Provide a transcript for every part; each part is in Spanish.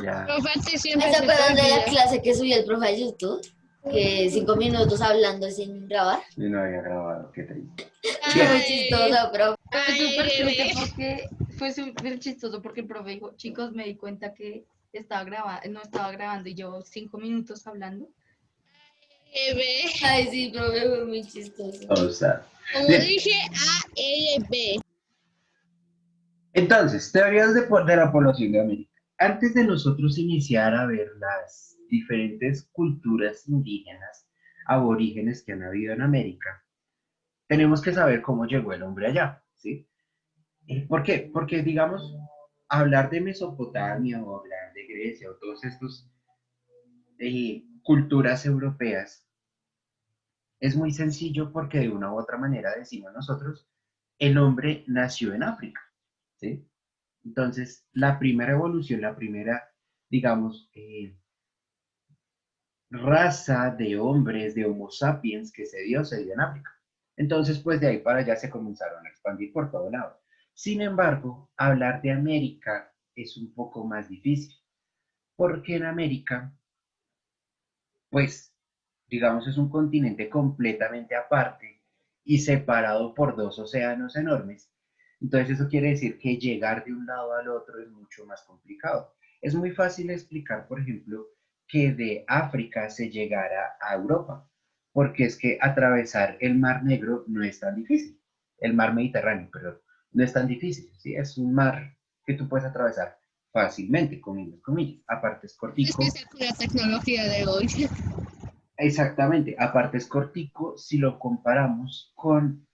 Ya. Profe, siempre ¿Se se acuerdan de la olvida. clase que subió el profe a YouTube? Que 5 minutos hablando sin grabar. Y no había grabado, qué triste. Fue muy Ay, chistoso, profe. Fue súper triste bebé. porque fue súper chistoso porque el profe dijo, chicos, me di cuenta que estaba grabando, no estaba grabando y yo 5 minutos hablando. Bebé. Ay, sí, profe, fue muy chistoso. O sea, Como bien. dije, ALB. Entonces, teorías de la población de América. Antes de nosotros iniciar a ver las diferentes culturas indígenas, aborígenes que han habido en América, tenemos que saber cómo llegó el hombre allá, ¿sí? ¿Por qué? Porque, digamos, hablar de Mesopotamia o hablar de Grecia o todos estos culturas europeas es muy sencillo porque de una u otra manera decimos nosotros, el hombre nació en África, ¿sí? Entonces, la primera evolución, la primera, digamos, raza de hombres, de Homo sapiens que se dio en África. Entonces, pues de ahí para allá se comenzaron a expandir por todo lado. Sin embargo, hablar de América es un poco más difícil, porque en América, pues, digamos, es un continente completamente aparte y separado por dos océanos enormes. Entonces, eso quiere decir que llegar de un lado al otro es mucho más complicado. Es muy fácil explicar, por ejemplo, que de África se llegara a Europa, porque es que atravesar el Mar Negro no es tan difícil, el Mar Mediterráneo, perdón, no es tan difícil, ¿sí? Es un mar que tú puedes atravesar fácilmente, comillas, comillas. Aparte es Es que cortico. esa con la tecnología de hoy. Exactamente, aparte es cortico si lo comparamos con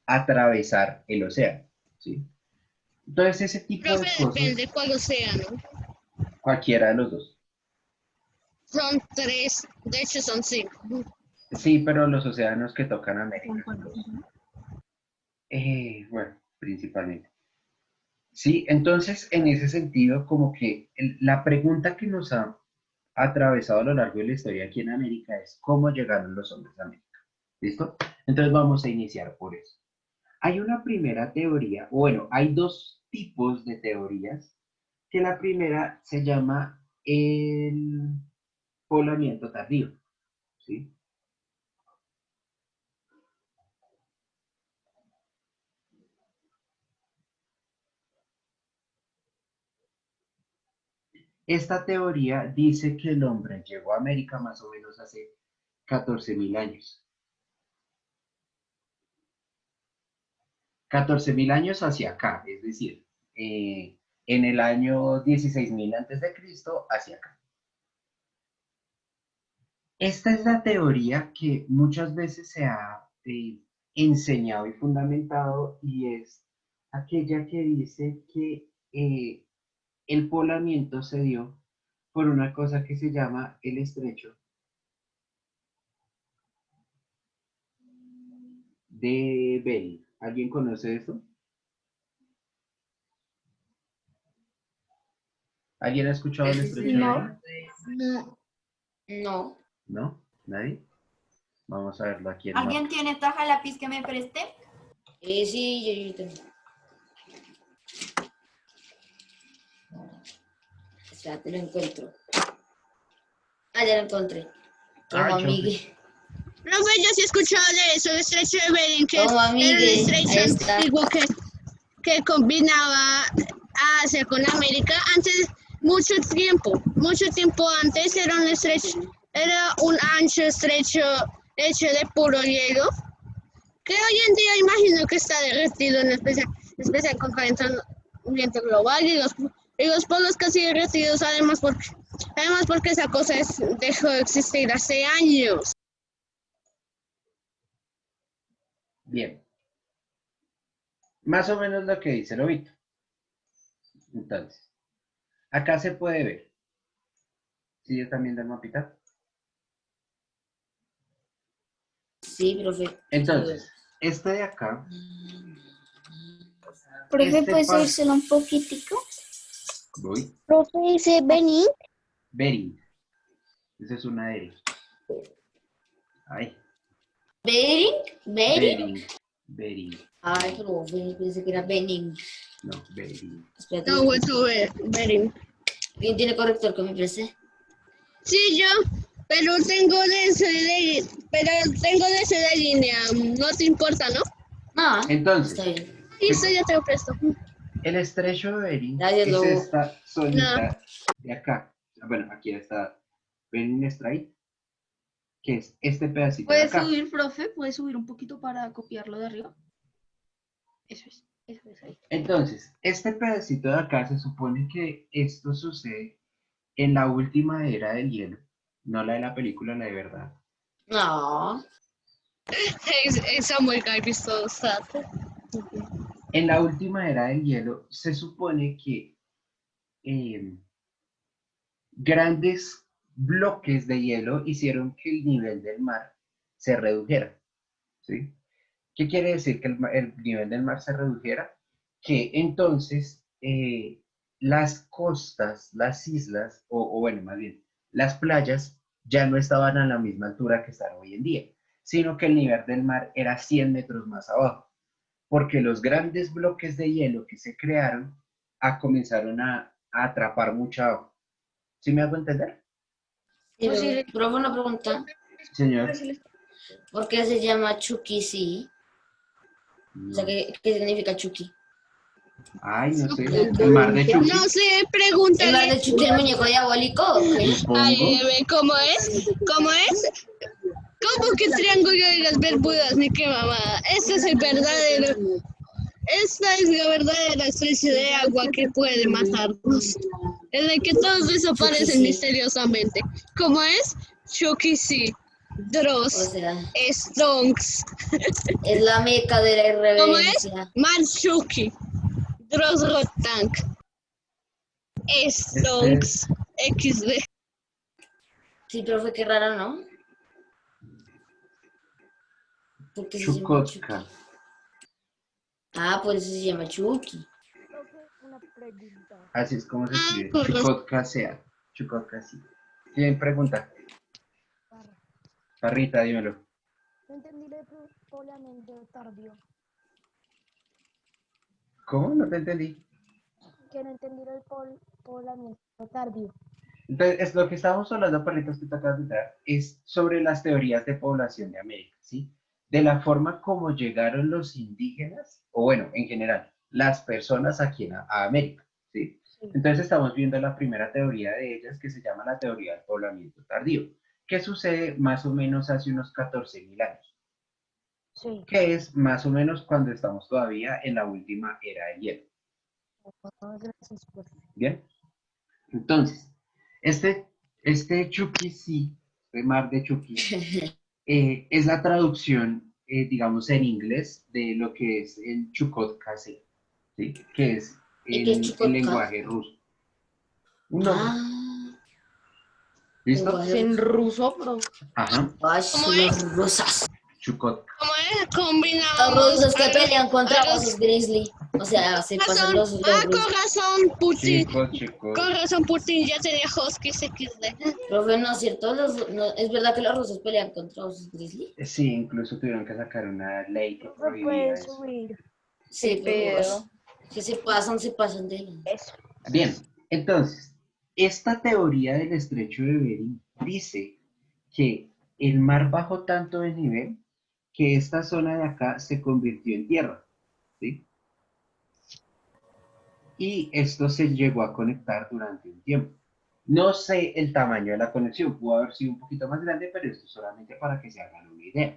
atravesar el océano, ¿sí? Entonces ese tipo Profe, de depende cosas, cuál océano. cualquiera de los dos. Son 3, de hecho son 5. Sí, pero los océanos que tocan América son dos. Bueno, principalmente. Sí, entonces en ese sentido, como que la pregunta que nos ha atravesado a lo largo de la historia aquí en América es cómo llegaron los hombres a América. ¿Listo? Entonces vamos a iniciar por eso. Hay una primera teoría, bueno, hay dos tipos de teorías, que la primera se llama el poblamiento tardío, ¿sí? Esta teoría dice que el hombre llegó a América más o menos hace 14.000 años. 14.000 años hacia acá, es decir, en el año 16.000 antes de Cristo hacia acá. Esta es la teoría que muchas veces se ha enseñado y fundamentado y es aquella que dice que el poblamiento se dio por una cosa que se llama el estrecho de Bering. ¿Alguien conoce eso? ¿Alguien ha escuchado el Ese sí, estrecho de no. Bering? No. No. ¿No? ¿Nadie? Vamos a verlo aquí en el ¿Alguien mapa. tiene taja lápiz que me preste? Sí, yo tengo. Espérate, lo encuentro. Ah, ya lo encontré. Toma, Ay, chofe. amigue. Profe, yo sí he escuchado de eso, el estrecho de Bering, que Toma, era un amigue. estrecho Ahí está. antiguo que combinaba Asia con América. Antes, mucho tiempo antes era un estrecho, era un ancho estrecho hecho de puro hielo, que hoy en día imagino que está derretido en especial con calentamiento global y los polos casi derretidos, además porque esa cosa dejó de existir hace años. Bien, más o menos lo que dice el lobito. Entonces, acá se puede ver. ¿Sí está viendo el mapita? Sí, profe. Entonces, este de acá, Profe, este ¿puede par... subírselo un poquitico? Voy. Profe, dice Benin. Bering. Esa es una L. Ay, ¿Bering? ¿Bering? Bering. Bering. Ay, profe, pensé que era Benin. No, Bering. Espérate. No, whatsoever, Bering. ¿Quién tiene corrector con mi PC? Sí, yo, pero tengo de ese de línea. No te importa, ¿no? No, está Entonces, bien. Listo, ya te lo presto. el estrecho de Bering Gracias, es Lobo. esta No. zonita de acá. Bueno, aquí está Bering Strait, que es este pedacito de ¿Puedes acá. subir, profe? ¿Puedes subir un poquito para copiarlo de arriba? Eso es ahí. Entonces, este pedacito de acá se supone que esto sucede en la última era del hielo, no la de la película, la de verdad. No. Samuel Guy visto Sato. En la última era del hielo se supone que eh, grandes bloques de hielo hicieron que el nivel del mar se redujera, ¿sí? ¿Qué quiere decir que el nivel del mar se redujera? Que entonces las costas, las islas, o bueno, más bien, las playas ya no estaban a la misma altura que están hoy en día, sino que el nivel del mar era 100 metros más abajo, porque los grandes bloques de hielo que se crearon comenzaron a atrapar mucha agua. ¿Sí me hago entender? Sí, Pues sí, profe, una pregunta. Señor. ¿Por qué se llama Chucky sí? O sea, No. ¿qué significa Chucky? Ay, no sé. El mar de Chucky, No sé, ¿El mar pregúntale. de Chucky, el muñeco diabólico o qué? supongo. Ay, bebé, ¿cómo es? ¿Cómo es? ¿Cómo que triángulo de las Bermudas? Ni qué mamada. Este es el verdadero. Esta es la verdadera especie de agua que puede matarnos. En el que todos desaparecen Chucky, sí. misteriosamente. ¿Cómo es? Chucky sí. O Dross. sea, Stonks. es la meca de la ¿Cómo es? irreverencia. Marshuki. Dross Rotank. Este Stonks. XD. Sí, profe, qué raro, ¿no? ¿Por qué se llama Chucky? Chukotka. Ah, por eso se llama Chucky. Así es como se escribe. con razón. Chukotka sea. Chukotka sí. ¿Quién pregunta? Parrita, dímelo. No entendí el poblamiento tardío. ¿Cómo? No te entendí. Que no entendí el poblamiento tardío. Entonces, es lo que estábamos hablando, Parritos, que te acabas de dar, es sobre las teorías de población de América, ¿sí? De la forma como llegaron los indígenas, o bueno, en general, las personas aquí a América, ¿sí? Sí. Entonces estamos viendo la primera teoría de ellas, que se llama la teoría del poblamiento tardío, que sucede más o menos hace unos 14.000 años, Sí. que es más o menos cuando estamos todavía en la última era del hielo. Gracias, profe. Bien, entonces, este Chuquisí, este mar de Chuquí, es la traducción, digamos, en inglés de lo que es el Chukotkase, ¿sí? Que es ¿Y qué es el Chukotka? lenguaje ruso. Un nombre, Ah, ¿listo? lenguaje En ruso. ruso, pero Ajá, Ay, ¿Cómo los es? rusas. Chukotka. ¿Cómo es? Los Combinábamos rusos que pelean contra a los osos grizzly. O sea, se pasan razón. los Con rusos. razón, Putin. Chico. Con razón, Putin ya tenía Huskies XD. Profe, ¿no es cierto? ¿Es verdad que los rusos pelean contra osos grizzly? Sí, incluso tuvieron que sacar una ley que Profe, prohibía puede eso. subir. Sí, qué profe. pedo. Que se pasan de lanza. Eso. Bien, entonces, esta teoría del estrecho de Bering dice que el mar bajó tanto de nivel que esta zona de acá se convirtió en tierra, ¿sí? Y esto se llegó a conectar durante un tiempo. No sé el tamaño de la conexión, pudo haber sido un poquito más grande, pero esto solamente para que se hagan una idea.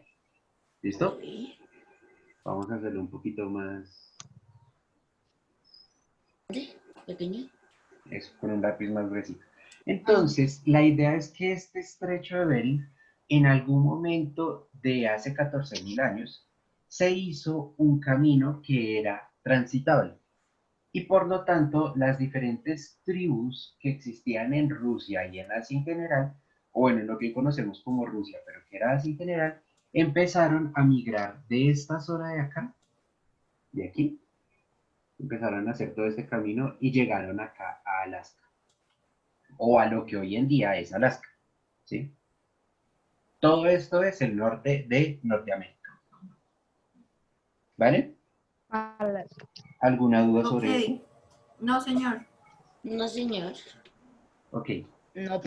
¿Listo? Vamos a hacerlo un poquito más, Pequeño. eso, con un lápiz más grueso. Entonces, la idea es que este estrecho de Bering, en algún momento de hace 14.000 años, se hizo un camino que era transitable. Y por lo tanto, las diferentes tribus que existían en Rusia y en Asia en general, o bueno, en lo que conocemos como Rusia, pero que era Asia en general, empezaron a migrar de esta zona de acá, de aquí, empezaron a hacer todo este camino y llegaron acá a Alaska, o a lo que hoy en día es Alaska, ¿sí? Todo esto es el norte de Norteamérica, ¿vale? Alas. ¿Alguna duda sobre Ok. eso? No, señor. No, señor. Ok. No,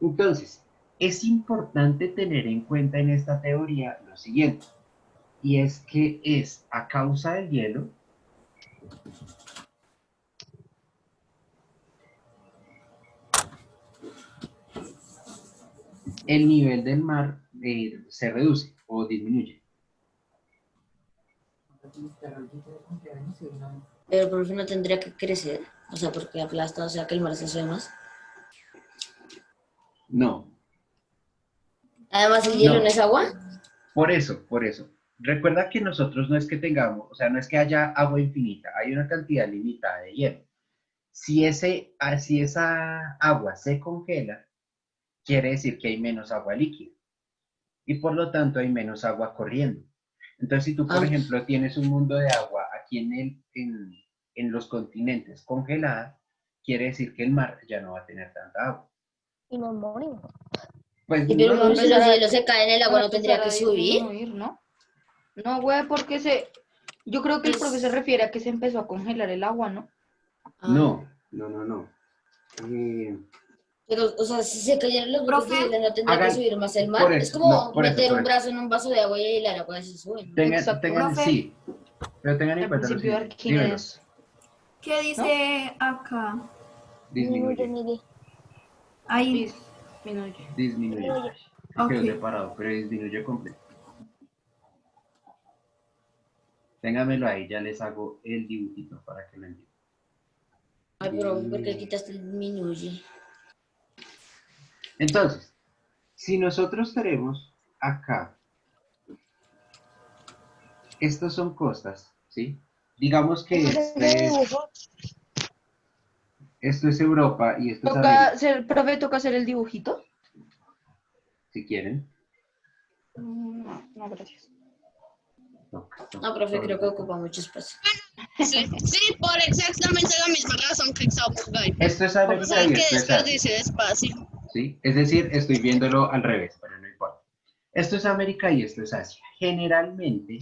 Entonces, es importante tener en cuenta en esta teoría lo siguiente, y es que es a causa del hielo el nivel del mar se reduce o disminuye. Pero por fin no tendría que crecer. O sea, porque aplasta, o sea, que el mar se sube más. No, Además, el hielo no no, es agua. por eso, por eso. Recuerda que nosotros no es que tengamos, o sea, no es que haya agua infinita, hay una cantidad limitada de hielo. Si esa agua se congela, quiere decir que hay menos agua líquida y por lo tanto hay menos agua corriendo. Entonces, si tú, por Ah, ejemplo, tienes un mundo de agua aquí en los continentes congelada, quiere decir que el mar ya no va a tener tanta agua. Y nos morimos. Pues y no, pero va a si empezar los a, hielos se caen, el agua va a no tendría empezar que a subir. disminuir, ¿no? No, güey, porque yo creo que el profe se Pues, refiere a que se empezó a congelar el agua, ¿no? ah, no. pero, o sea, si se cayeran los grupos de Profe, hielo, no tendría que Hagan, subir más el mar. por Es eso, no, como por eso, meter por un eso. brazo en un vaso de agua y el agua se sube, ¿no? Exacto. Profe. Sí, pero tengan en El cuenta lo principio de siguiente. Dímelo, Arquímedes, ¿qué ¿no? dice acá? Disminuye, disminuye, mire. Ahí. Disminuye. disminuye. Disminuye. Se quedó Ok. separado, pero disminuye completo. Téngamelo ahí, ya les hago el dibujito para que lo entiendan. Ay, pero ¿por qué quitaste el disminuye? Entonces, si nosotros tenemos acá, estas son costas, ¿sí? Digamos que ¿Cómo se dibujo? esto es Europa y esto es Toca América, hacer, profe, toca hacer el dibujito. si quieren. No, no, gracias. No, profe, creo que ocupa mucho espacio. Sí, sí, por exactamente la misma razón que Guy. Esto es O América sea, y que esto es Asia, desperdicio de espacio. ¿sí? Es decir, estoy viéndolo al revés, pero no importa. Esto es América y esto es Asia. Generalmente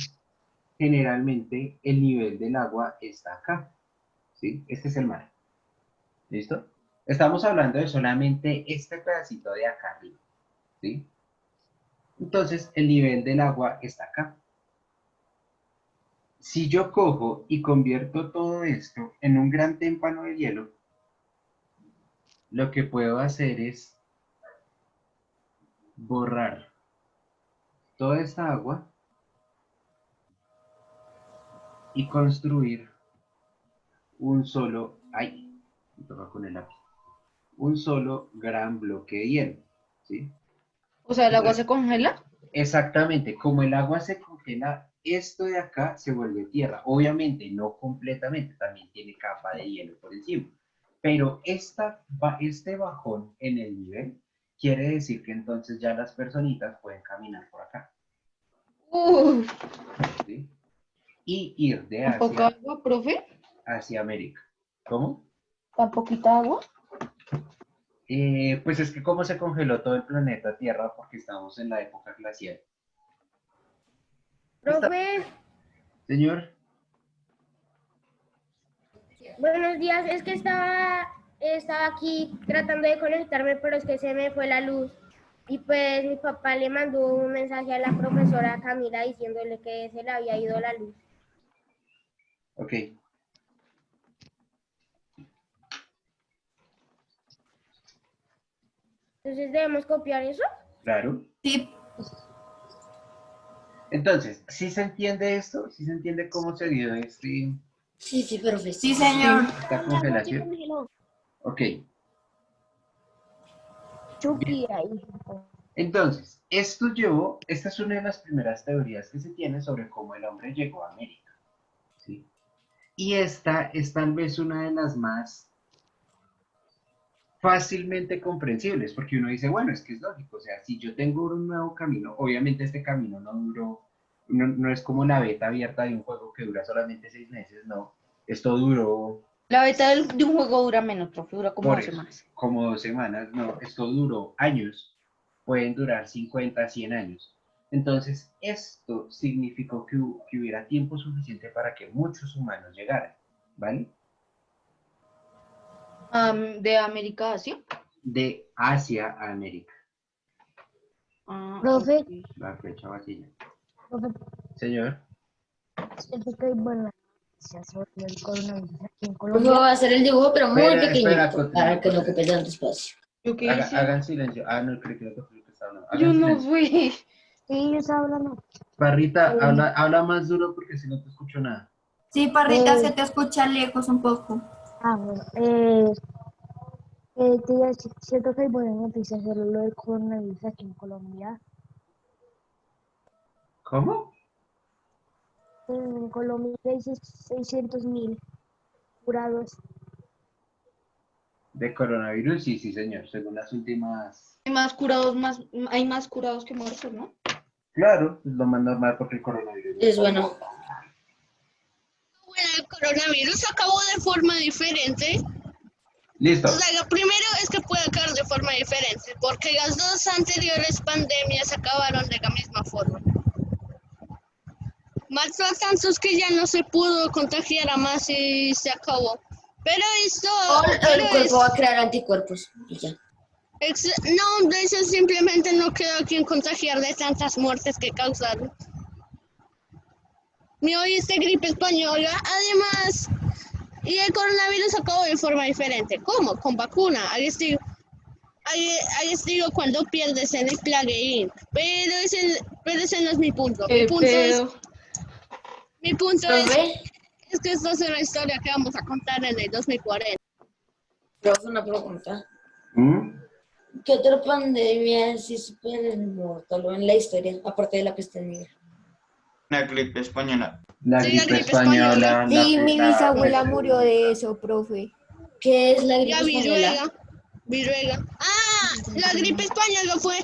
el nivel del agua está acá, ¿sí? Este es el mar, ¿listo? Estamos hablando de solamente este pedacito de acá arriba, ¿sí? Entonces, el nivel del agua está acá. Si yo cojo y convierto todo esto en un gran témpano de hielo, lo que puedo hacer es borrar toda esta agua y construir un solo, ay, me toca con el lápiz, un solo gran bloque de hielo, ¿sí? O sea, el agua se Entonces, congela. exactamente, como el agua se congela, esto de acá se vuelve tierra. Obviamente, no completamente, también tiene capa de hielo por encima. Pero este bajón en el nivel quiere decir que entonces ya las personitas pueden caminar por acá, Uf, ¿sí? Y ir de ¿tan poca Asia agua, profe? hacia América. ¿Cómo? ¿Tan poquita agua? Pues es que como se congeló todo el planeta Tierra porque estamos en la época glacial. Profe, Señor, buenos días. Es que estaba aquí tratando de conectarme, pero es que se me fue la luz. Y pues mi papá le mandó un mensaje a la profesora Camila diciéndole que se le había ido la luz. ok, Entonces debemos copiar eso. claro. Sí, Entonces, ¿sí se entiende esto? ¿Sí se entiende cómo se dio Sí, sí, profe. sí, señor. esta El agua se congelación? congeló. Ok, bien. Chucky ahí. Entonces, esta es una de las primeras teorías que se tiene sobre cómo el hombre llegó a América, ¿sí? Y esta es tal vez una de las más fácilmente comprensibles, porque uno dice, bueno, es que es lógico, o sea, si yo tengo un nuevo camino, obviamente este camino no duró, no es como la beta abierta de un juego que dura solamente 6 meses, no, esto duró, La beta de un juego dura menos, profe, dura como por 2 eso, semanas. como 2 semanas, no, esto duró años, pueden durar 50, 100 años. Entonces, esto significó que hubiera tiempo suficiente para que muchos humanos llegaran, ¿vale? De América a Asia. de Asia a América. Ah, Profe. ok. La flecha vacía. Profe, Señor. siento que bueno, sobre el coronavirus aquí en Profe, Colombia. voy a hacer el dibujo, pero muy Espera, pequeñito, continúe, para que no continúe. ocupe tanto espacio. ¿Yo qué hice? Hagan silencio. Ah, no, creo que está hablando. Yo Hagan no silencio. fui. Sí, yo estaba hablando. Parrita, habla más duro porque si no te escucho nada. Sí, Parrita, se te escucha lejos un poco. Bueno, te iba a decir, siento que hay buenas noticias sobre lo del coronavirus aquí en Colombia. ¿Cómo? En Colombia hay 600.000 curados. De coronavirus, sí, sí, señor. Según las últimas. Hay más curados que muertos, ¿no? Claro, es lo más normal porque el coronavirus. Es bueno. Bueno, el coronavirus acabó de forma diferente. Listo. O sea, lo primero es que puede acabar de forma diferente, porque las dos anteriores pandemias acabaron de la misma forma. Mató a tantos que ya no se pudo contagiar a más y se acabó. Pero esto, El cuerpo va a crear anticuerpos y ya. no, de eso simplemente no quedó quien contagiar de tantas muertes que causaron. ¿Me oíste? Gripe española. Además, y el coronavirus acabó de forma diferente. ¿Cómo? Con vacuna. Al estilo cuando pierdes en el Plague Inc. Pero ese no es mi punto. Mi punto Profe, es que esta es una historia que vamos a contar en el 2040. profe, una pregunta. ¿Mm? ¿Qué otra pandemia es súper mortal en la historia, aparte de la peste negra? La gripe española. La Sí, gripe española. Sí, mi bisabuela peste murió de bubónica. eso, profe. ¿Qué es la gripe La española? viruela. Ah, la gripe española fue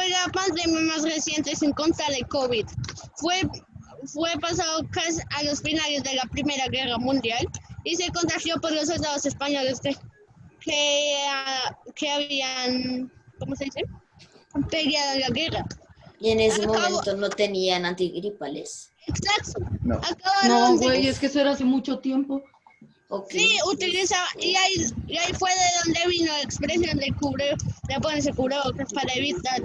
la pandemia más reciente sin contar el COVID. Fue pasado casi a los finales de la Primera Guerra Mundial y se contagió por los soldados españoles que habían, ¿cómo se dice? Peleado la guerra. Y en ese Acabo- momento no tenían antigripales. Exacto. No. Acabaron No, de- güey, es que eso era hace mucho tiempo. Ok. Sí, utilizaba, y ahí fue de donde vino la expresión de ponerse cubrebocas para evitar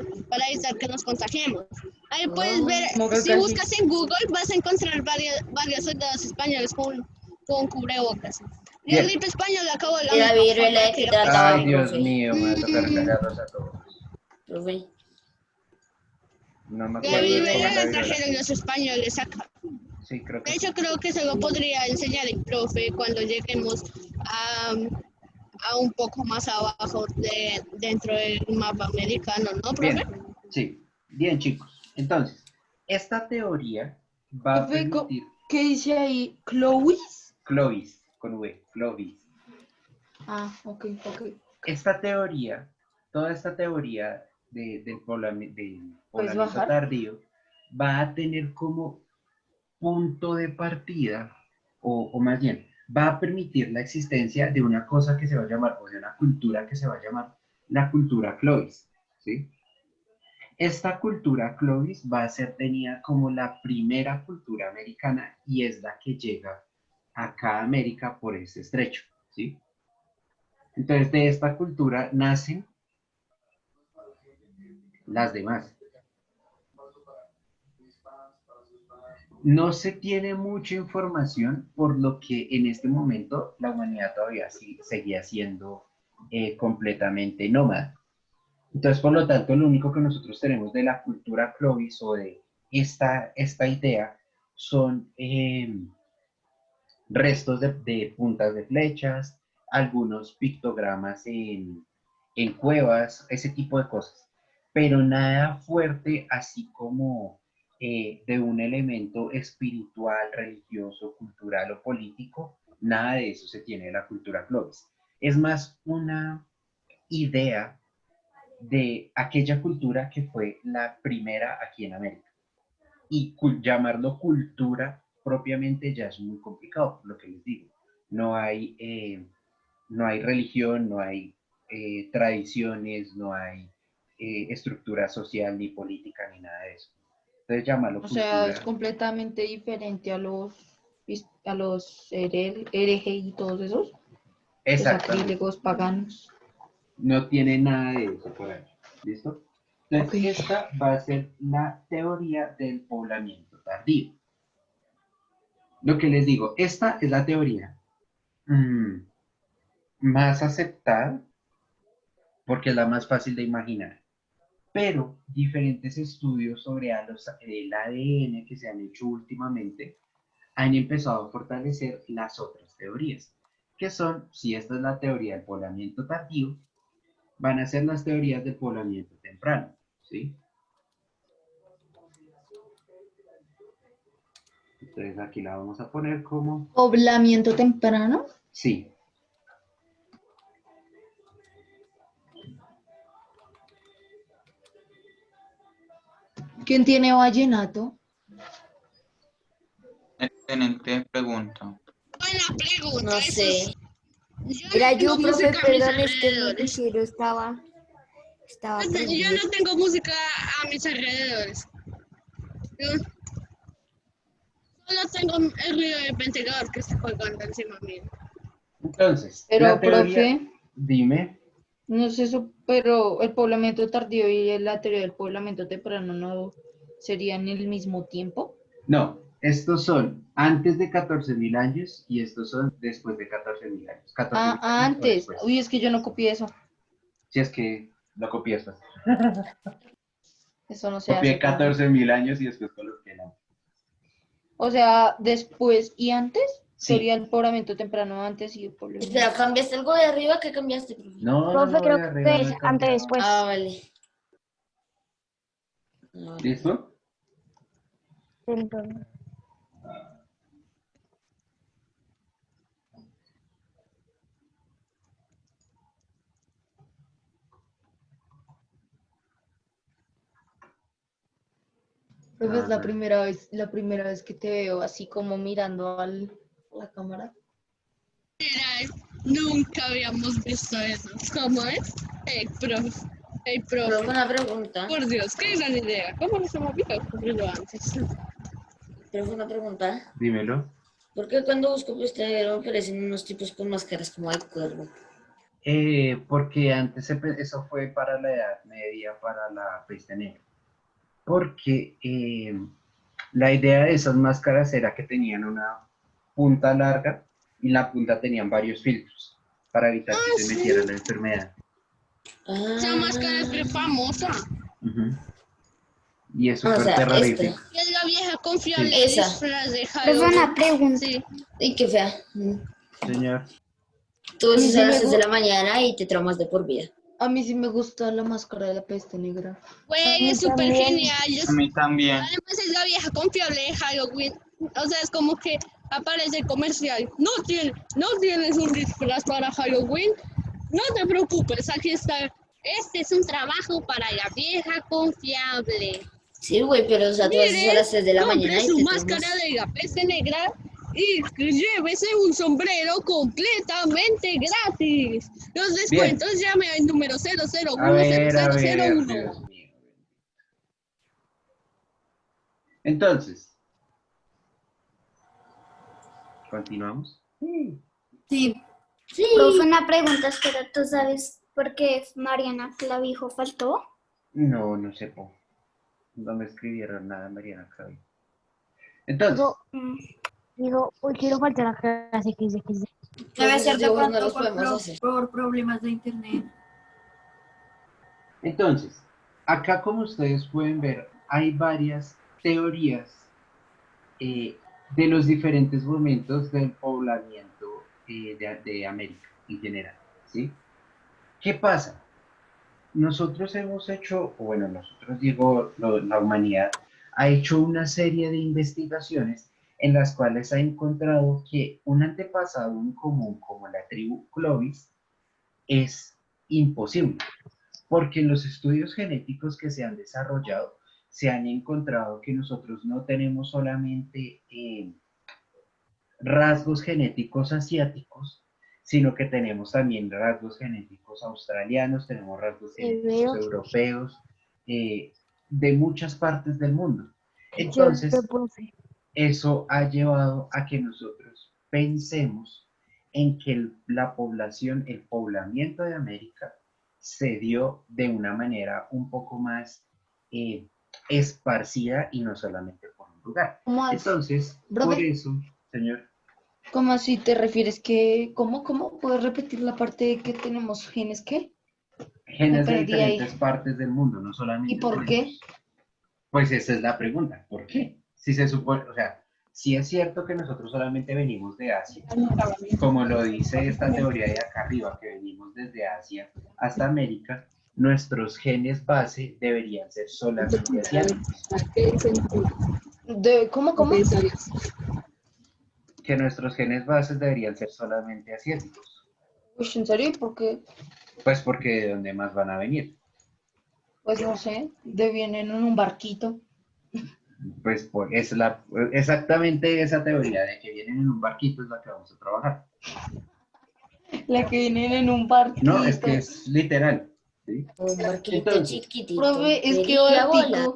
que nos contagiemos. Ahí puedes ver, como que si casi. buscas en Google vas a encontrar varios soldados españoles con cubrebocas. Y el Bien. gripe español acabó de la ¿Y la misma viruela forma de qué que trataba, Ay, Dios profe? mío, me va a tocar recargarlos a todos. Profe, No me la acuerdo de cómo es viruela la la viruela. trajeron los españoles acá. Sí, creo De que sí. hecho, creo que se lo podría enseñar el profe cuando lleguemos a un poco más abajo dentro del mapa americano, ¿no, profe? Bien, sí. Bien, chicos. Entonces, esta teoría va a Profe, permitir. ¿qué dice ahí? ¿Clovis? Clovis, con V, Clovis. Ah, ok. Esta teoría, toda esta teoría del ¿Puedes poblamiento bajar? tardío, va a tener como punto de partida, o más bien, va a permitir la existencia de una cosa que se va a llamar, o de una cultura que se va a llamar la cultura Clovis, ¿sí? Esta cultura Clovis va a ser tenida como la primera cultura americana y es la que llega acá a América por ese estrecho, ¿sí? Entonces, de esta cultura nacen las demás. No se tiene mucha información, por lo que en este momento la humanidad todavía seguía siendo completamente nómada. Entonces, por lo tanto, lo único que nosotros tenemos de la cultura Clovis o de esta idea son restos de puntas de flechas, algunos pictogramas en cuevas, ese tipo de cosas, pero nada fuerte así como de un elemento espiritual, religioso, cultural o político, nada de eso se tiene de la cultura Clovis. Es más una idea de aquella cultura que fue la primera aquí en América. Y llamarlo cultura propiamente ya es muy complicado, por lo que les digo. No hay religión, no hay tradiciones, no hay estructura social ni política ni nada de eso. Entonces llamarlo O cultura. sea, es completamente diferente a los herejes y todos esos. Los Exactamente. sacrílegos paganos. No tiene nada de eso por ahí. ¿Listo? Entonces, esta va a ser la teoría del poblamiento tardío. Lo que les digo, esta es la teoría más aceptada porque es la más fácil de imaginar. Pero diferentes estudios sobre el ADN que se han hecho últimamente han empezado a fortalecer las otras teorías, que son, si esta es la teoría del poblamiento tardío, van a ser las teorías del poblamiento temprano, ¿sí? Entonces aquí la vamos a poner como, Poblamiento temprano. sí. ¿Quién tiene vallenato? Excelente pregunta. Buena pregunta. No eso sé. es- Yo Era no tengo yo, profe, música a mis perdón, es que el alrededores. noticiero estaba Yo prendido. no tengo música a mis alrededores. Yo solo tengo el ruido del ventilador que está colgando encima mío. Entonces, Pero, la teoría, profe, dime, no sé, pero el poblamiento tardío y la teoría del poblamiento temprano no serían el mismo tiempo. no, estos son antes de 14.000 años y estos son después de 14.000 años. 14.000 años o Antes. después. Uy, es que yo no copié eso. Si es que lo copias, pues. Eso no se Copié hace. profe. 14.000 años y después coloqué la. O sea, después y antes Sí. sería el poblamiento temprano antes y el poblamiento. Espera, ¿cambiaste algo de arriba? ¿Qué cambiaste, profe? No, Profe, no, creo de que arriba no es he antes cambiado. después. Ah, vale. Ah, vale. ¿Listo? Entonces, Profe, es Ajá. la primera vez que te veo así como mirando a la cámara. Nunca habíamos visto eso. ¿Cómo es? Profe. Profe, Profe. una pregunta. Por Dios, qué gran idea. ¿Cómo no se me había ocurrido antes? Profe, una pregunta. Dímelo. ¿Por qué cuando busco Instagram aparecen unos tipos con máscaras como al cuervo? Porque antes eso fue para la Edad Media, para la peste negra. Porque la idea de esas máscaras era que tenían una punta larga y la punta tenían varios filtros para evitar que se metiera la enfermedad. Esa máscara es Ah, re famosa. Ujú. Y es o súper sea, terrorífico. Y es la vieja confiable Sí. Esa. disfraz de Profe, Halloween. una pregunta. Sí. y qué fea. Señor. Tú A mí usas sí a me las 3 de gu- la mañana y te traumas de por vida. A mí sí me gusta la máscara de la peste negra. Güey, es súper genial. A mí también. Además es la vieja confiable de Halloween. O sea, es como que aparece el comercial. No tienes un disfraz para Halloween. No te preocupes, aquí está. Este es un trabajo para la vieja confiable. Sí, güey, pero o sea, tú haces a Mire, las 3 de la compre mañana y su te máscara traumas. de la peste negra y llévese un sombrero completamente gratis. Los descuentos llame al número A ver, 001. Dios mío. Entonces, ¿continuamos? Sí, Sí. profe, una pregunta, espera, ¿tú sabes por qué Mariana Clavijo faltó? No, no sé. No me escribieron nada, Mariana Clavijo. Entonces, digo, hoy quiero faltar a clase que dice. Debe Pues ser esos de dibujos no pronto los podemos hacer. por problemas de internet. acá como ustedes pueden ver, hay varias teorías de los diferentes momentos del poblamiento de América en general, ¿sí? ¿Qué pasa? Nosotros hemos hecho, o bueno, nosotros digo, la humanidad ha hecho una serie de investigaciones en las cuales ha encontrado que un antepasado en común como la tribu Clovis es imposible, porque en los estudios genéticos que se han desarrollado se han encontrado que nosotros no tenemos solamente rasgos genéticos asiáticos, sino que tenemos también rasgos genéticos australianos, tenemos rasgos genéticos europeos, de muchas partes del mundo. Entonces, eso ha llevado a que nosotros pensemos en que la población, el poblamiento de América se dio de una manera un poco más esparcida y no solamente por un lugar. ¿Cómo así? Entonces, Profe. por eso, señor, ¿Cómo así te refieres que, cómo puedes repetir la parte de que tenemos genes qué? genes de perdí ahí. diferentes partes del mundo, no solamente ¿Y por por qué? ellos. Pues esa es la pregunta, ¿por qué? Si se supone, o sea, si es cierto que nosotros solamente venimos de Asia, como lo dice esta teoría de acá arriba, que venimos desde Asia hasta América, nuestros genes base deberían ser solamente asiáticos. ¿Cómo? Que nuestros genes bases deberían ser solamente asiáticos. Uy, ¿en serio? ¿Y por qué? Pues porque de dónde más van a venir. Pues no sé, vienen en un barquito. Pues es exactamente esa teoría de que vienen en un barquito es la que vamos a trabajar. La que vienen en un barquito. No, es que es literal. ¿Sí? Un barquito Entonces, chiquitito. Profe, es que quería volar.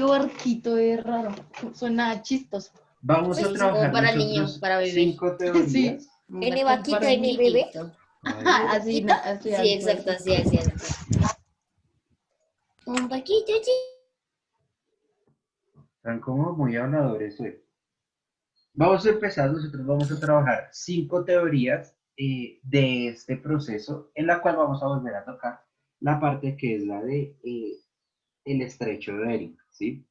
barquito es raro. Suena chistoso. Vamos Sí, a es trabajar como para niños, nosotros para bebé. 5 teorías. Sí. Un ¿Tiene barquito vaquita y ni bebé? chiquitito. Así, así. Sí, exacto, así. Un barquito chiquitito. Están como muy habladores hoy. Vamos a empezar, nosotros vamos a trabajar 5 teorías de este proceso, en la cual vamos a volver a tocar la parte que es la de el estrecho de Bering, ¿sí?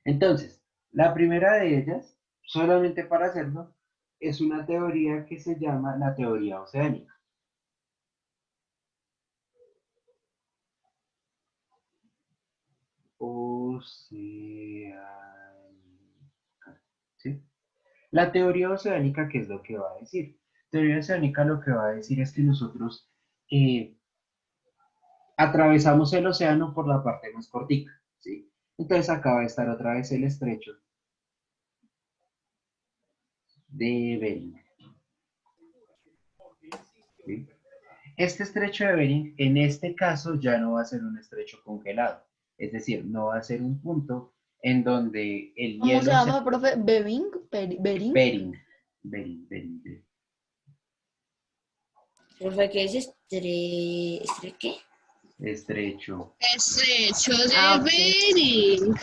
Entonces, la primera de ellas, solamente para hacerlo, es una teoría que se llama la teoría oceánica. ¿Sí? La teoría oceánica, ¿qué es lo que va a decir? Teoría oceánica lo que va a decir es que nosotros atravesamos el océano por la parte más cortica, ¿sí? Entonces acá va a estar otra vez el estrecho de Bering. ¿Sí? Este estrecho de Bering, en este caso, ya no va a ser un estrecho congelado. Es decir, no va a ser un punto en donde el ¿Cómo hielo se llama, profe? ¿Bering? Bering. Profe, ¿qué es ¿Estre qué? Estrecho. Estrecho de Ok. Bering.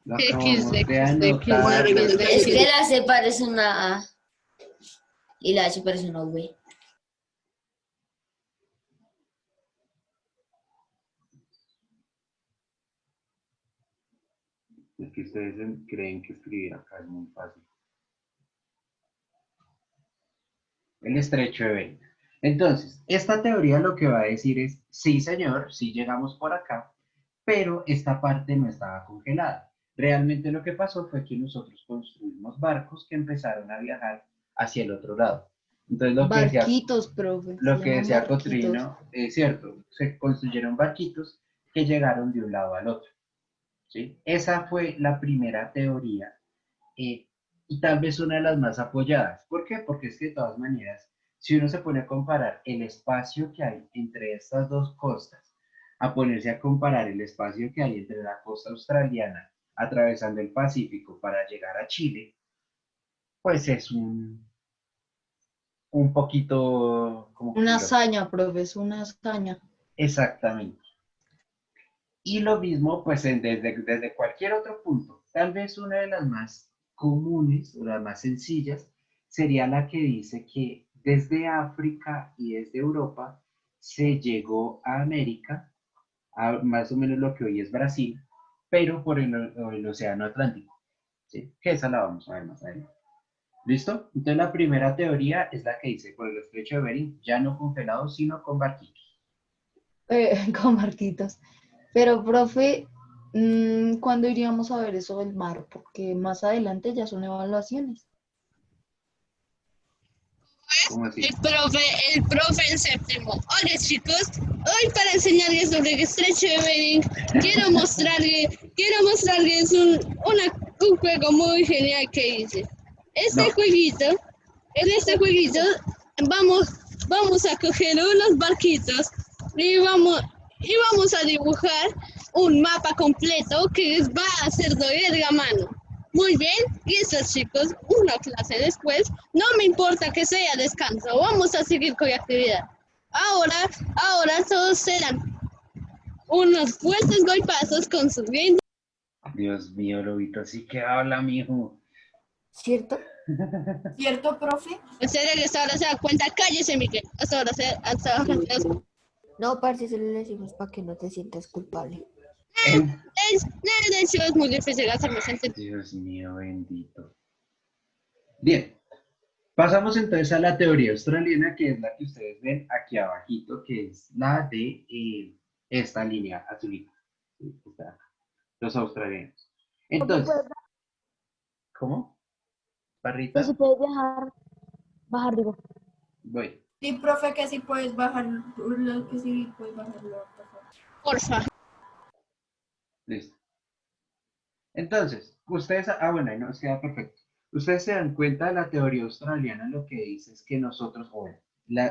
Lo X, acabamos X, de anotar. Es que la C parece una A y la H parece una V. Es que ustedes creen que escribir acá es muy fácil. El estrecho de Bering. Entonces, esta teoría lo que va a decir es, sí señor, sí llegamos por acá, pero esta parte no estaba congelada. Realmente lo que pasó fue que nosotros construimos barcos que empezaron a viajar hacia el otro lado. Entonces, Barquitos, profe. lo se que llaman decía barquitos. Cotrino es cierto, se construyeron barquitos que llegaron de un lado al otro. ¿Sí? Esa fue la primera teoría y tal vez una de las más apoyadas. ¿Por qué? Porque es que de todas maneras, si uno se pone a comparar el espacio que hay entre estas dos costas, a ponerse a comparar el espacio que hay entre la costa australiana atravesando el Pacífico para llegar a Chile, pues es un poquito como Una curioso. hazaña, profe, es una hazaña. Exactamente. Y lo mismo, pues desde cualquier otro punto. Tal vez una de las más comunes o las más sencillas sería la que dice que desde África y desde Europa se llegó a América, a más o menos lo que hoy es Brasil, pero por el Océano Atlántico. ¿Sí? Que esa la vamos a ver más adelante. ¿Listo? Entonces la primera teoría es la que dice por el estrecho de Bering, ya no congelado, sino con barquitos. Con barquitos. Pero, profe, ¿cuándo iríamos a ver eso del mar? Porque más adelante ya son evaluaciones. ¿Cómo así? El profe en séptimo. Hola chicos, hoy para enseñarles sobre el estrecho de Bering, quiero mostrarles un juego muy genial que hice. En este jueguito vamos a coger unos barquitos y vamos a dibujar un mapa completo que va a ser de verga mano. Muy bien, listo chicos, una clase después, no me importa que sea descanso, vamos a seguir con la actividad. Ahora todos serán unos fuertes golpazos con sus dientes. Dios mío, Lobito, sí que habla, mijo. ¿Cierto? ¿Cierto, profe? Ustedes hasta ahora se dan cuenta, cállese Miguel, hasta ahora No, parce, solo le decimos para que no te sientas culpable. de hecho es muy difícil hacerme sentir. Dios mío, bendito. Bien, pasamos entonces a la teoría australiana, que es la que ustedes ven aquí abajito, que es la de esta línea azulita. ¿Sí? Está acá. Los australianos. Entonces, ¿cómo? ¿Barrita? Si puedes bajar, digo. Voy. Sí, profe, que sí puedes bajarlo, que sí puedes bajarlo, por favor. Porfa. Listo. Entonces, ustedes, bueno, ahí nos queda perfecto. Ustedes se dan cuenta de la teoría australiana, lo que dice es que nosotros,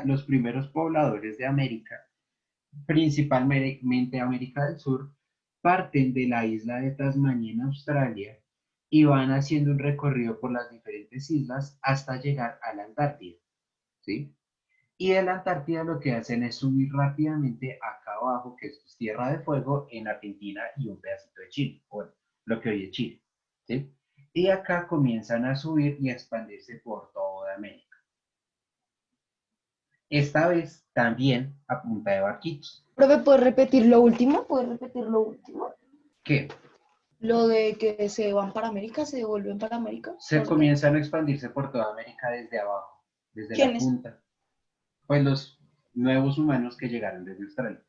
los primeros pobladores de América, principalmente América del Sur, parten de la isla de Tasmania en Australia y van haciendo un recorrido por las diferentes islas hasta llegar a la Antártida, ¿sí? Y de la Antártida lo que hacen es subir rápidamente acá abajo, que es Tierra de Fuego, en Argentina y un pedacito de Chile, bueno, lo que hoy es Chile, ¿sí? Y acá comienzan a subir y a expandirse por toda América. Esta vez también a punta de barquitos. Profe, ¿puedes repetir lo último? ¿Puedes repetir lo último? ¿Qué? Lo de que se van para América, se devuelven para América. Se ¿Por qué? comienzan a expandirse por toda América desde abajo, desde la ¿Quiénes? punta. Pues los nuevos humanos que llegaron desde Australia.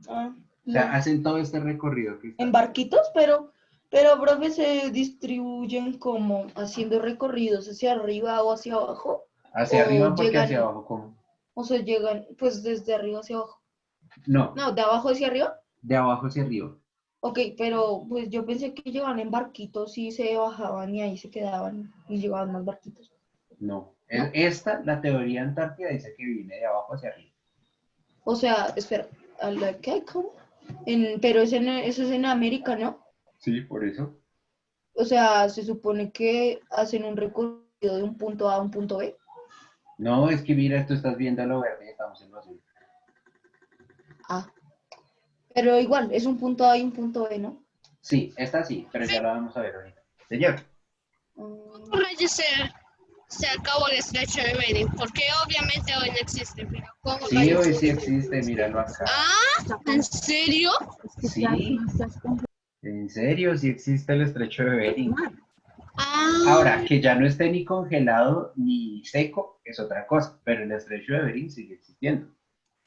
Ah, O sea, no. hacen todo este recorrido que está. En barquitos, pero profe, se distribuyen como haciendo recorridos hacia arriba o hacia abajo. Hacia o arriba porque llegan, hacia abajo, ¿cómo? O sea, llegan pues desde arriba hacia abajo. No, No, de abajo hacia arriba. de abajo hacia arriba. Ok, pero pues yo pensé que llegaban en barquitos y se bajaban y ahí se quedaban y llevaban más barquitos. No. ¿No? La teoría antártida dice que viene de abajo hacia arriba. O sea, espera, ¿qué? ¿Cómo? Pero eso es en América, ¿no? Sí, por eso. O sea, se supone que hacen un recorrido de un punto A a un punto B. No, es que mira, tú estás viendo lo verde, estamos en lo azul. Ah, pero igual, es un punto A y un punto B, ¿no? Sí, esta sí, pero ya la vamos a ver ahorita. Señor, Reyes se acabó el estrecho de Bering, porque obviamente hoy no existe, pero ¿cómo sí, rayos? hoy sí existe, míralo acá. Ah, ¿en serio? Sí, en serio, sí existe el estrecho de Bering. Ah, Ahora, que ya no esté ni congelado ni seco es otra cosa, pero el estrecho de Bering sigue existiendo.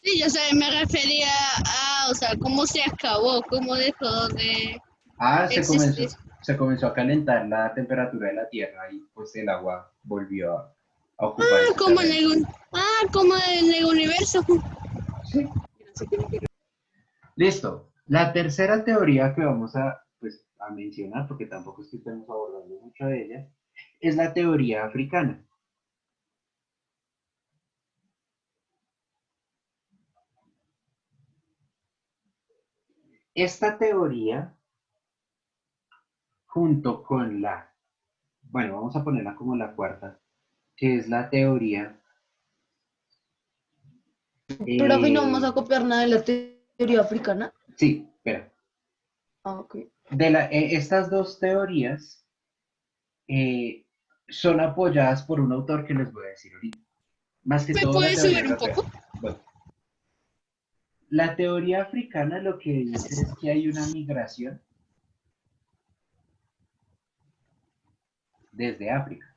sí, yo sé, me refería a, o sea, cómo se acabó, cómo dejó de existir. Se comenzó a calentar la temperatura de la Tierra y pues el agua volvió a ocupar ese terreno. Como en el universo. Sí. Listo. La tercera teoría que vamos a mencionar, porque tampoco es que estemos abordando mucho de ella, es la teoría africana. Esta teoría, junto con vamos a ponerla como la cuarta, que es la teoría. Profe, ¿no vamos a copiar nada de la teoría africana? Sí, espera. Ah, ok. Estas dos teorías son apoyadas por un autor que les voy a decir ahorita. Más que ¿Me todo puedes la teoría subir un europea. poco? Bueno. La teoría africana lo que dice es que hay una migración desde África.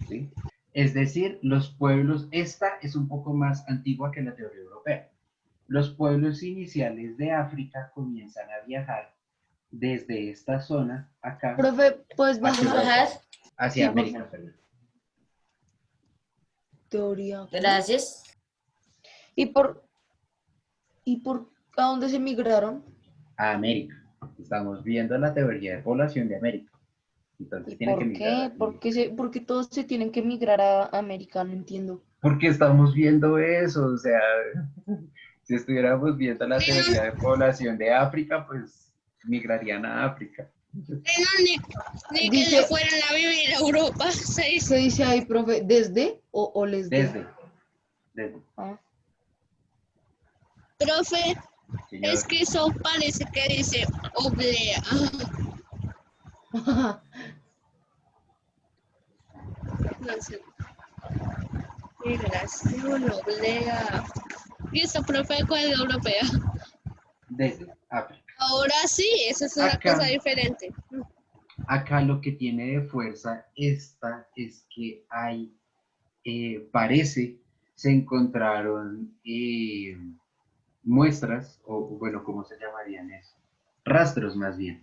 ¿Sí? Es decir, los pueblos, esta es un poco más antigua que la teoría europea. Los pueblos iniciales de África comienzan a viajar desde esta zona acá Profe, ¿puedes bajar? hacia Sí, por América, favor. perdón. Teoría. Gracias. ¿Y por a dónde se migraron? A América. Estamos viendo la teoría de población de América. Entonces ¿Y tienen que por migrar. qué? ¿Por qué todos se tienen que migrar a América? No entiendo. Porque estamos viendo eso, o sea, si estuviéramos viendo la teoría de población de África, pues migrarían a África. No, ni que Dice- se fueran a vivir a Europa. Se dice. ¿Qué dice ahí, profe? ¿Desde o les de? Desde, Ah. Profe, señor. es que eso parece que dice oblea. No sé. Migración oblea. ¿Y esta profe cuál es europea? Desde África. Ahora sí, eso es una Acá. cosa diferente. Acá lo que tiene de fuerza esta es que hay, parece, se encontraron muestras, o bueno, ¿cómo se llamarían eso? Rastros más bien.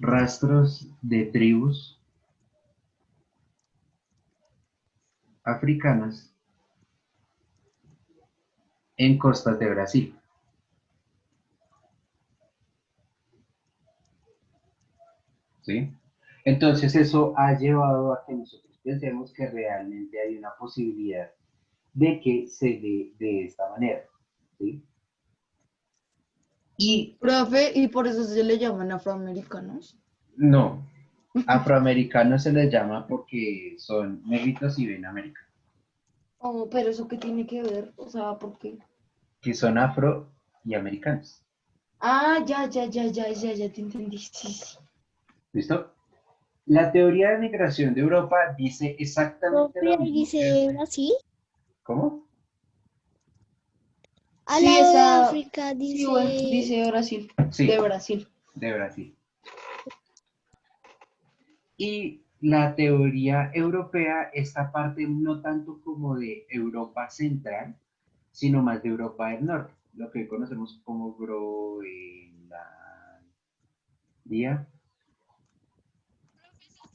Rastros de tribus africanas en costas de Brasil. ¿Sí? Entonces eso ha llevado a que nosotros pensemos que realmente hay una posibilidad de que se dé de esta manera. ¿Sí? Y Profe, y por eso se le llaman afroamericanos. no, afroamericanos se les llama porque son negritos y ven América, Oh, pero eso qué tiene que ver, o sea, ¿por qué? que son afro y americanos. Ah, ya te entendí, sí. ¿Listo? La teoría de migración de Europa dice exactamente lo mismo. Brasil. ¿Cómo? Al Sí, lado de esa- África Sí, dice. bueno, dice Brasil, Sí, de Brasil. de Brasil. Y la teoría europea, esta parte no tanto como de Europa central, sino más de Europa del norte, lo que hoy conocemos como Groenlandia.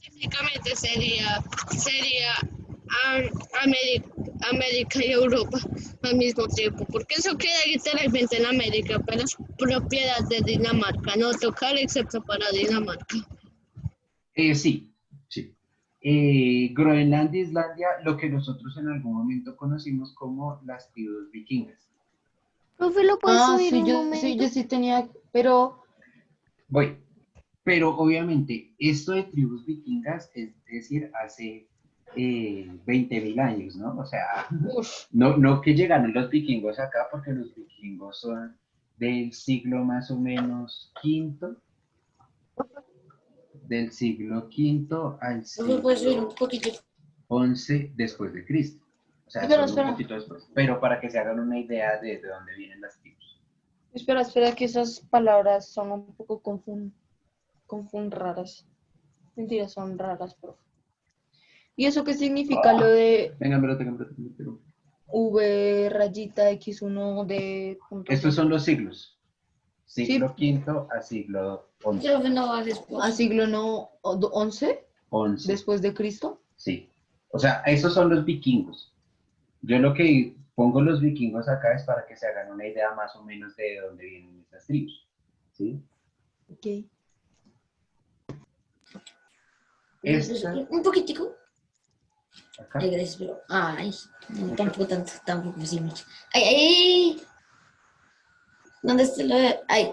Técnicamente sería América y Europa al mismo tiempo, porque eso queda literalmente en América, pero es propiedad de Dinamarca, no tocar excepto para Dinamarca. Sí, sí. Groenlandia, Islandia, lo que nosotros en algún momento conocimos como las tribus vikingas. Profe, ¿lo puedes Ah, subir sí, un yo momento? sí tenía, pero Voy. Pero obviamente esto de tribus vikingas es decir, hace 20.000 años, ¿no? O sea, no que llegaron los vikingos acá, porque los vikingos son del siglo más o menos quinto, del siglo quinto al Profe, puedes subir un siglo poquito. 11 después de Cristo. O sea, espera, son un poquito después. Pero para que se hagan una idea de dónde vienen las tribus. espera, que esas palabras son un poco raras. Mentira, son raras, profe. ¿Y eso qué significa lo de Venga, me lo tengo. V rayita X1 de punto Estos C? son los siglos. Sí, Siglo quinto a siglo 11. Profe, no bajes. a siglo no, 11 11, después de Cristo. sí. O sea, esos son los vikingos. Yo lo que pongo los vikingos acá es para que se hagan una idea más o menos de dónde vienen esas tribus. ¿Sí? Ok. Esta, Un poquitico. acá. Ay, gracias, pero. Ay, no, tampoco tanto, tampoco sí mucho. Ay, ay. ¿Dónde está lo de.? Ay.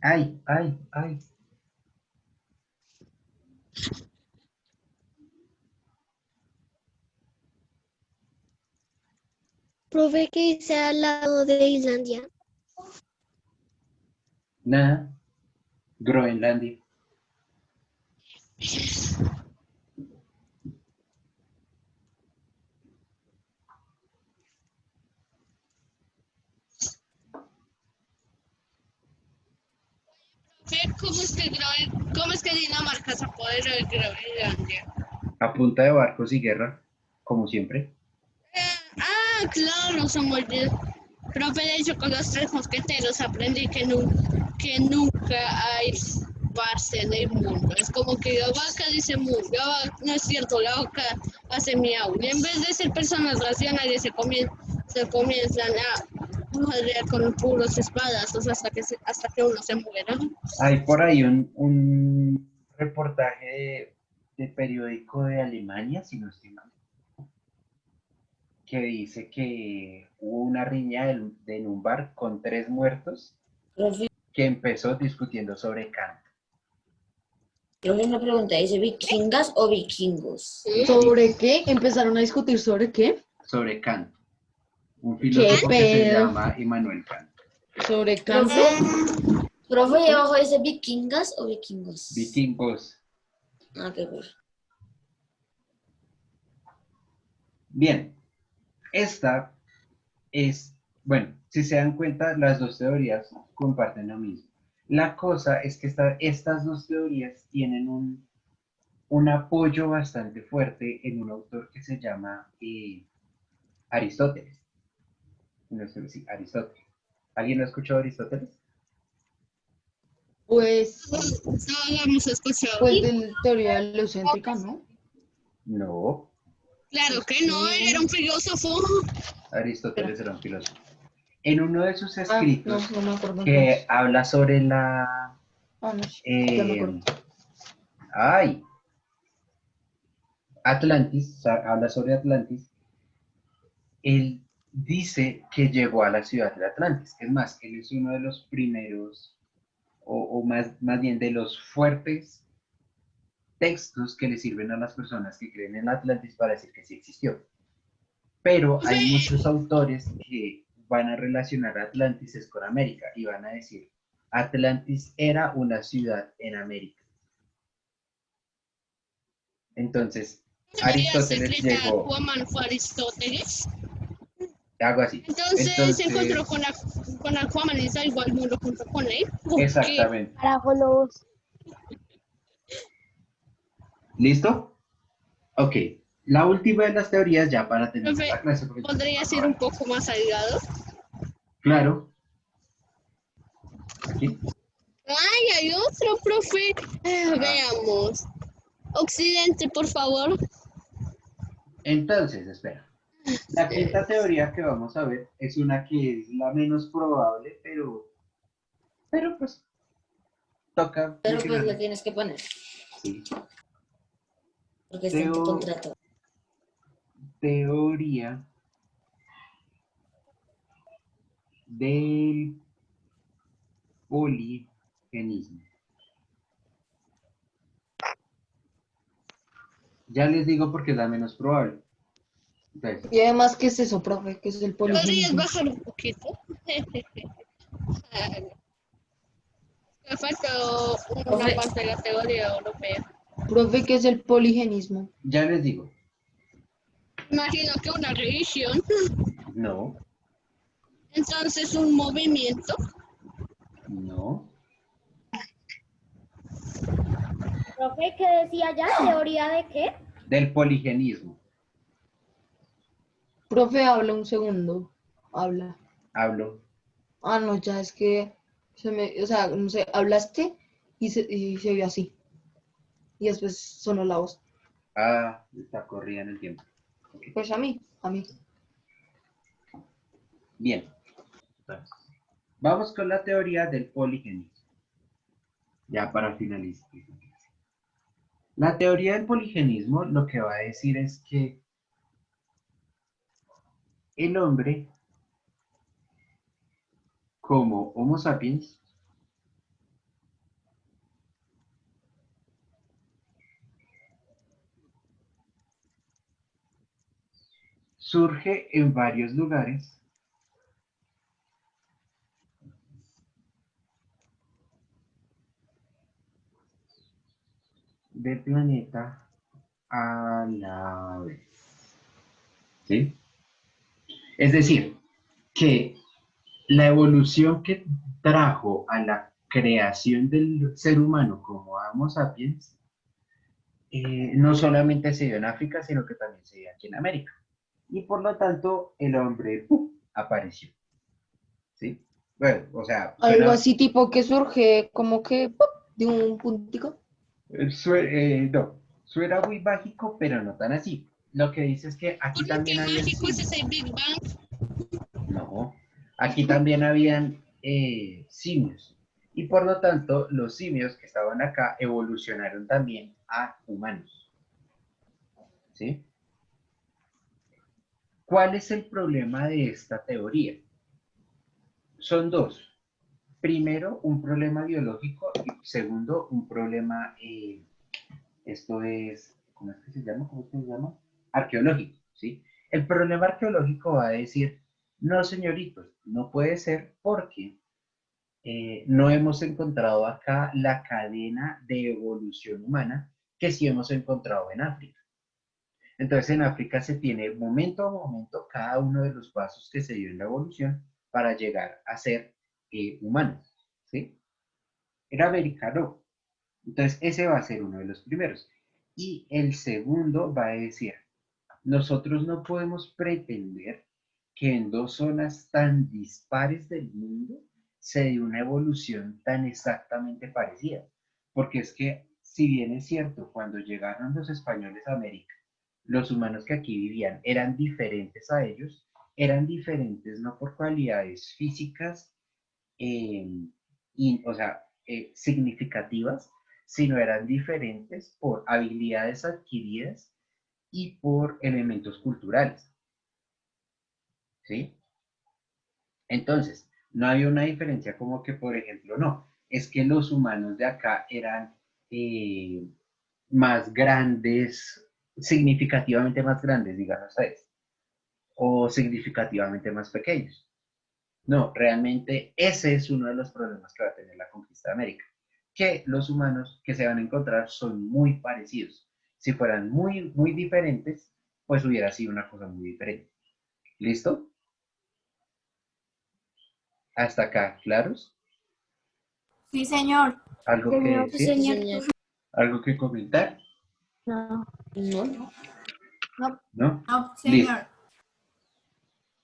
Ay. Profe, ¿qué dice al lado de Islandia? Nada. Groenlandia. ¿Cómo es que Dinamarca se apoderó de Groenlandia? A punta de barcos y guerra, como siempre. Claro, se me olvidó. Profe, de hecho, con los tres mosqueteros aprendí que nunca hay parce en el mundo. Es como que la vaca dice mu, no es cierto, la vaca hace miau. Y en vez de ser personas racionales, se comienzan a madrear con puros espadazos hasta que uno se muera. Hay por ahí un reportaje de periódico de Alemania, si no estoy mal, que dice que hubo una riña en un bar con 3 muertos Profe, que empezó discutiendo sobre Kant. profe, una pregunta, ¿dice vikingas o vikingos? ¿Sobre qué? ¿Empezaron a discutir sobre qué? Sobre Kant, un ¿Qué filósofo que se pedo? llama Immanuel Kant. ¿Sobre Kant? Profe, ¿y abajo dice vikingas o vikingos? Vikingos. Ah, qué profe. Bien, esta es, bueno, si se dan cuenta, las dos teorías comparten lo mismo. La cosa es que estas dos teorías tienen un apoyo bastante fuerte en un autor que se llama Aristóteles. No sé si Aristóteles. ¿Alguien lo ha escuchado Aristóteles? Pues, No lo hemos escuchado. pues de la teoría heliocéntrica, ¿no? No, Claro que no, él era un filósofo. Aristóteles era un filósofo. En uno de sus Ah, escritos no me acuerdo que entonces. habla sobre No, sí, ya me acuerdo. ay, Atlantis, o sea, habla sobre Atlantis, él dice que llegó a la ciudad de Atlantis. Es más, él es uno de los primeros, o más bien de los fuertes textos que le sirven a las personas que creen en Atlantis para decir que sí existió. Pero hay muchos autores que van a relacionar Atlantis con América y van a decir, Atlantis era una ciudad en América. Entonces, Teoría Aristóteles secreta llegó, Aquaman fue Aristóteles. algo así. Entonces se encontró con Aquaman y salvó al mundo junto con él. ¿Por qué? Exactamente. Carajo, los. ¿Listo? Ok. La última de las teorías ya para tener Profe, la clase. Porque ¿podría ser un poco más salgado? Claro. Aquí. Ay, hay otro, profe. Veamos. Occidente, por favor. Entonces, espera. La quinta teoría que vamos a ver es una que es la menos probable, pero pues toca Pero pues la mencionarla. tienes que poner, Sí. porque está en tu contrato. Teoría del poligenismo. Ya les digo porque es la menos probable. Entonces, Y además, ¿qué es eso, profe? ¿Qué es el ¿Podrías poligenismo? bajar un poquito? Me faltó una Profe. parte de la teoría europea. Profe, ¿qué es el poligenismo? ya les digo. Imagino que una religión, No, entonces un movimiento. no. Profe, ¿qué decía ya? ¿Teoría de qué? Del poligenismo. Profe, habla un segundo. Habla. Hablo. Ah, no, ya es que o sea, no sé, hablaste y se vio así. Y después sonó la voz. Ah, está corrida en el tiempo. Okay. Pues a mí. Bien. Entonces, vamos con la teoría del poligenismo. Ya para finalizar. La teoría del poligenismo lo que va a decir es que el hombre, como Homo sapiens, surge en varios lugares del planeta a la vez. ¿Sí? Es decir, que la evolución que trajo a la creación del ser humano como Homo sapiens no solamente se dio en África, sino que también se dio aquí en América. Y por lo tanto, el hombre apareció. ¿Sí? Bueno, o sea, Algo así tipo que surge como que ¡pum! De un puntico. no, suena muy mágico, pero no tan así. Lo que dice es que aquí también había Mágico es el Big Bang. No, aquí también habían simios. Y por lo tanto, los simios que estaban acá evolucionaron también a humanos. ¿Sí? ¿Cuál es el problema de esta teoría? Son dos. Primero, un problema biológico y segundo, un problema, esto es, ¿cómo es que se llama? ¿Cómo se llama? Arqueológico, ¿sí? El problema arqueológico va a decir, no, señoritos, no puede ser porque no hemos encontrado acá la cadena de evolución humana que sí hemos encontrado en África. Entonces, en África se tiene momento a momento cada uno de los pasos que se dio en la evolución para llegar a ser humanos, ¿sí? En América no. Entonces, ese va a ser uno de los primeros. Y el segundo va a decir, nosotros no podemos pretender que en dos zonas tan dispares del mundo se dé una evolución tan exactamente parecida. Porque es que, si bien es cierto, cuando llegaron los españoles a América, los humanos que aquí vivían eran diferentes a ellos, eran diferentes no por cualidades físicas, o sea, significativas, sino eran diferentes por habilidades adquiridas y por elementos culturales, ¿sí? Entonces, no hay una diferencia como que, por ejemplo, no, es que los humanos de acá eran más grandes, significativamente más grandes, digamos, ¿sabes? O significativamente más pequeños. No, realmente ese es uno de los problemas que va a tener la conquista de América, que los humanos que se van a encontrar son muy parecidos. Si fueran muy, muy diferentes, pues hubiera sido una cosa muy diferente. ¿Listo? Hasta acá, ¿claros? Sí, señor. ¿Algo que Señor, decir? Señor. ¿Algo que comentar? No. No. ¿No? No, Listo. señor.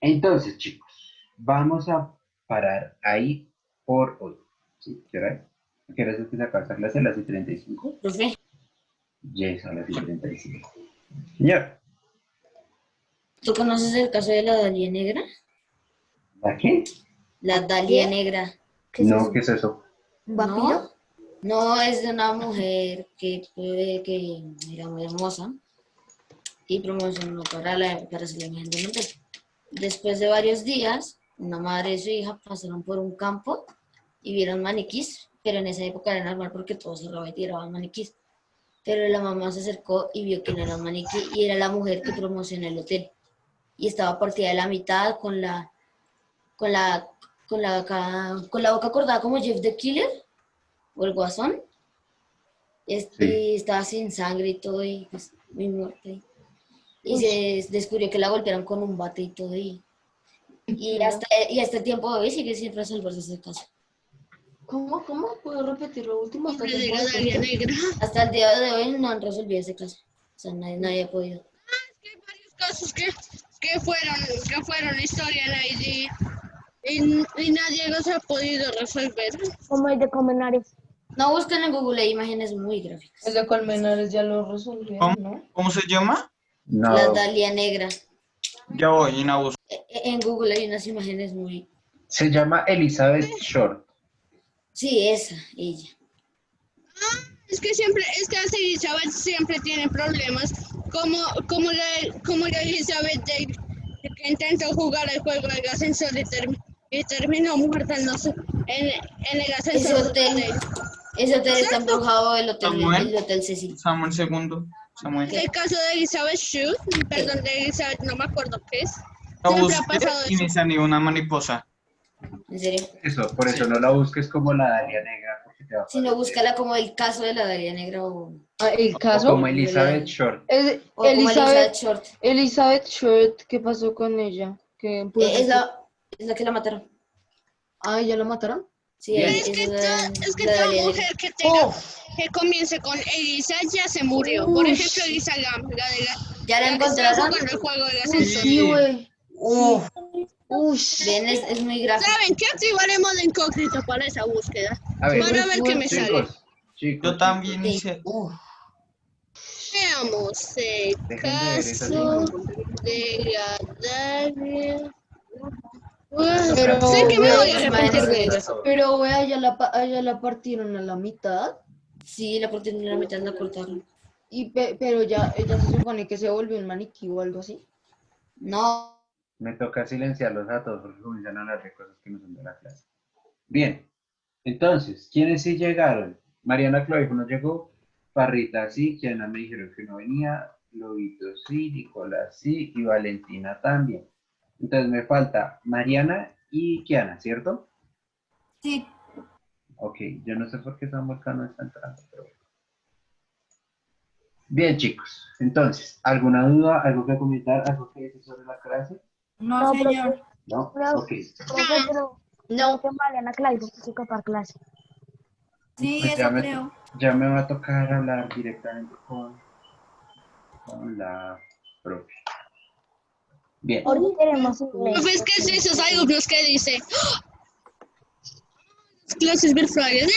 Entonces, chicos, vamos a parar ahí por hoy. ¿Sí? ¿Qué hora es? ¿Qué hora es que se acaba esta clase? ¿A las 7:35? Profe, Yes, a las 7:35. Señor, ¿tú conoces el caso de la Dalia Negra? ¿a qué? La Dalia Negra. ¿Qué es No, eso? ¿qué es eso? ¿Un vampiro? No, es de una mujer que era muy hermosa y promocionó para ser la imagen de Montel. Después de varios días, una madre y su hija pasaron por un campo y vieron maniquís, pero en esa época era normal porque todos se robaban y tiraban maniquís. Pero la mamá se acercó y vio que no era un maniquí y era la mujer que promocionó el hotel. Y estaba partida de la mitad con la boca cortada como Jeff the Killer o el Guasón. Y estaba sin sangre y todo y pues muy muerta. Y se descubrió que la golpearon con un bate y todo y hasta este tiempo de hoy sigue sin resolverse ese caso. ¿Cómo? ¿Puedo repetir lo último? Hasta Hombre que de la pueda Dalia contar. Negra. Hasta el día de hoy no han resolvido ese caso. O sea, nadie ha podido. Hay varios casos que fueron historia en Haití y nadie los ha podido resolver. Como el de Comenares. No busquen en Google, hay imágenes muy gráficas. El de Colmenares ya lo resolvieron, ¿no? ¿Cómo se llama? No. La Dalia Negra. Ya voy en la búsqueda. En Google hay unas imágenes muy... Se llama Elizabeth Short. Sí, ella. Es que Elizabeth siempre tiene problemas, como la Elizabeth que intentó jugar el juego del ascensor y terminó muerta en el ascensor. Ese hotel está embrujado, el Samuel. hotel Cecil. Samuel segundo. Samuel. El caso de Elizabeth Shue, perdón, de Elizabeth, no me acuerdo qué es. La Siempre ha busqué pasado y eso. me salió una mariposa. ¿En serio? Eso, por eso no la busques como la Dalia Negra, porque te va a Si no, aparecer. búscala como el caso de la Dalia Negra o El O caso como Elizabeth Short. es como Elizabeth Elizabeth, Short. Elizabeth Short, ¿qué pasó con ella? Es la que la mataron. Ah, ¿ya la mataron? Sí, Bien. Es que la toda Dalia mujer Negra. que comience con Elisa ya se murió. Por ejemplo, Elisa Lam, ¿Ya la la que estaba encontraron? jugando el juego del Uy, ascensor. sí, güey. Uf, Bien, es muy gráfico. ¿Saben qué? Activaremos de incógnito para esa búsqueda. A ver, Para ver qué me sale. chicos, yo también Sí. hice. Uf. Veamos el Dejen de ver esas caso imágenes. de la Dalia. Pero, Sé que me voy a Las arrepentir imágenes de muy eso. gráficas. Pero, güey, allá la partieron a la mitad. Sí, la partieron en la mitad, la cortaron. Pero ella se supone que se volvió un maniquí o algo así. No, Me toca silenciarlos a todos porque comienzan a hablar de cosas que no son de la clase. Bien, entonces, ¿quiénes sí llegaron? Mariana Clavijo no llegó, Parrita sí, Kiana me dijeron que no venía, Lobito sí, Nicolás sí y Valentina también. Entonces me falta Mariana y Kiana, ¿cierto? Sí. Ok, yo no sé por qué Samuelca no está entrando, pero bueno. Bien, chicos, entonces, ¿alguna duda, algo que comentar, algo que decir sobre la clase? No, señor. ¿No? No. Ok, No. Que Mariana Claibo se para clase. Sí, pues eso creo. ya me va a tocar hablar directamente con la profe. Bien, Ahorita queremos inglés. Profe, es que es esos alumnos que dicen clases virtuales.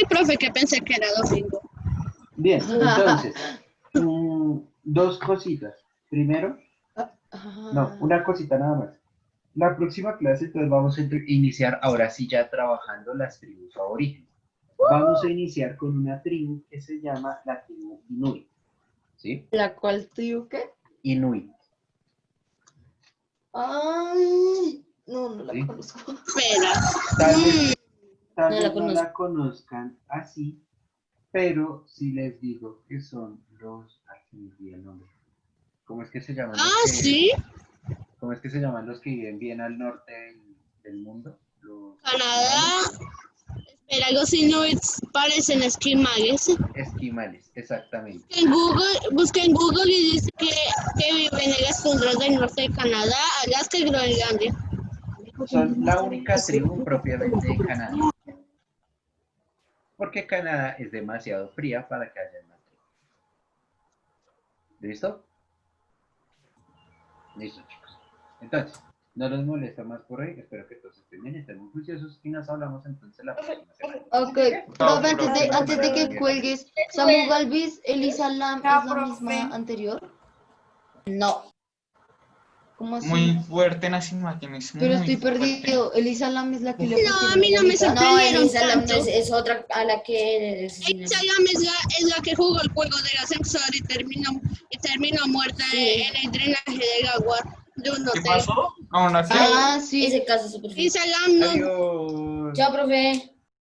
El profe que pensé que era domingo. bien, entonces, dos cositas. Primero, no, una cosita nada más. La próxima clase, entonces vamos a iniciar ahora sí ya trabajando las tribus aborígenes. Vamos a iniciar con una tribu que se llama la tribu Inuit. ¿Sí? ¿La cual tribu qué? Inuit. Ay, no la ¿Sí? conozco. Espera. Tal vez No la no la conozcan así, pero sí les digo que son los... Aquí me olvidé el nombre. ¿Cómo es que se llaman los que... Sí. ¿Cómo es que se llaman los que viven bien al norte del mundo? Los Canadá. Espera, los inuits parecen esquimales. esquimales, exactamente. Busca en Google y dice que viven en las tundras del norte de Canadá, Alaska y Groenlandia. Son la única tribu propiamente de Canadá. Porque Canadá es demasiado fría para que haya más tribu. ¿Listo? Listo, chicos. Entonces, no los molesta más por ahí. Espero que todos estén bien, estén muy juiciosos y nos hablamos entonces la próxima semana. Ok, profe, antes de que cuelgues, Samu Galvis, Elisa Lam es la misma anterior. No. ¿Cómo así? Muy fuerte en las imágenes. Pero muy estoy fuerte. perdido. Elisa Lam es la que le No, a mí no me No, sorprendieron Elisa Lam tanto. es otra a la que Ella es la que jugó el juego del ascensor y terminó muerta Sí. en el drenaje del agua de un ¿Qué hotel. pasó? ¿Aún aquí? Ah, sí. ese caso es súper feo. Lisa Lam no, Adiós. Chao, profe.